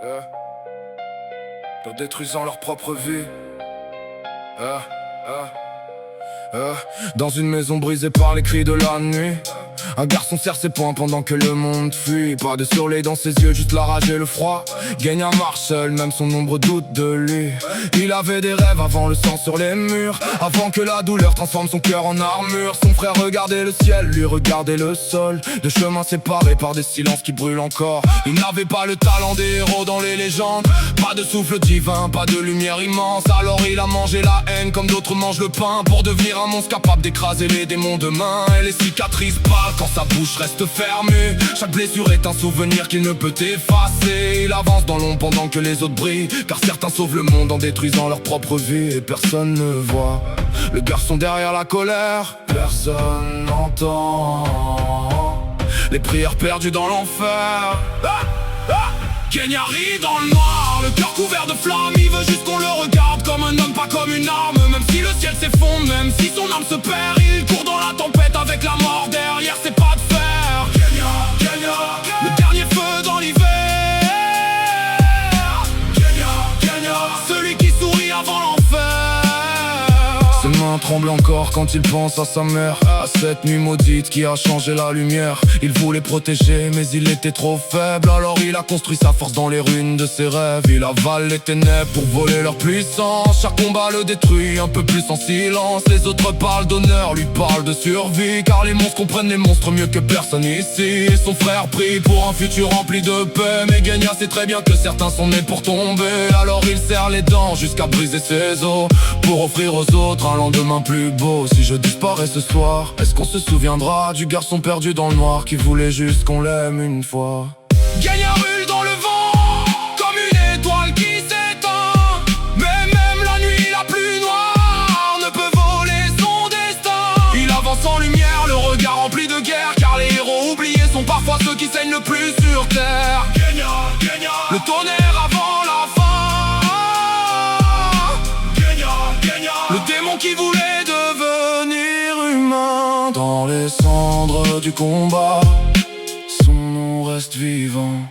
euh, en détruisant leur propre vie. euh, euh, Dans une maison brisée par les cris de la nuit, un garçon serre ses poings pendant que le monde fuit. Pas de soleil dans ses yeux, juste la rage et le froid. Gagna marche seul, même son ombre doute de lui. Il avait des rêves avant le sang sur les murs, avant que la douleur transforme son cœur en armure. Son frère regardait le ciel, lui regardait le sol. Deux chemins séparés par des silences qui brûlent encore. Il n'avait pas le talent des héros dans les légendes, pas de souffle divin, pas de lumière immense. Alors il a mangé la haine comme d'autres mangent le pain, pour devenir un monstre capable d'écraser les démons demain. Et les cicatrices parlent quand sa bouche reste fermée. Chaque blessure est un souvenir qu'il ne peut effacer. Il avance dans l'ombre pendant que les autres brillent, car certains sauvent le monde en détruisant leur propre vie. Et personne ne voit le garçon derrière la colère, personne n'entend les prières perdues dans l'enfer. Kenya rit dans le noir, le cœur couvert de flammes. Il veut juste qu'on le regarde comme un homme, pas comme une arme. Même si le ciel s'effondre, même si son âme se perd, il court dans la tempête avec la mort derrière ses pas de fer. Kenya, Kenya, le dernier feu dans l'hiver. Kenya, Kenya, celui qui sourit avant l'enfer. Ses mains tremblent encore quand il pense à sa mère, à cette nuit maudite qui a changé la lumière. Il voulait protéger mais il était trop faible, alors il a construit sa force dans les ruines de ses rêves. Il avale les ténèbres pour voler leur puissance. Chaque combat le détruit un peu plus en silence. Les autres parlent d'honneur, lui parlent de survie, car les monstres comprennent les monstres mieux que personne ici. Son frère prie pour un futur rempli de paix, mais Genya sait très bien que certains sont nés pour tomber. Alors il serre les dents jusqu'à briser ses os, pour offrir aux autres un lendemain plus beau. Si je disparais ce soir, est-ce qu'on se souviendra du garçon perdu dans le noir qui voulait juste qu'on l'aime une fois? Genya rule dans le vent comme une étoile qui s'éteint, mais même la nuit la plus noire ne peut voler son destin. Il avance en lumière, le regard rempli de guerre, car les héros oubliés sont parfois ceux qui saignent le plus sur terre. Genya, Genya, le tonnerre avant la fin. Genya, Genya, le démon qui voulait devenir humain. Dans les cendres du combat, son nom reste vivant.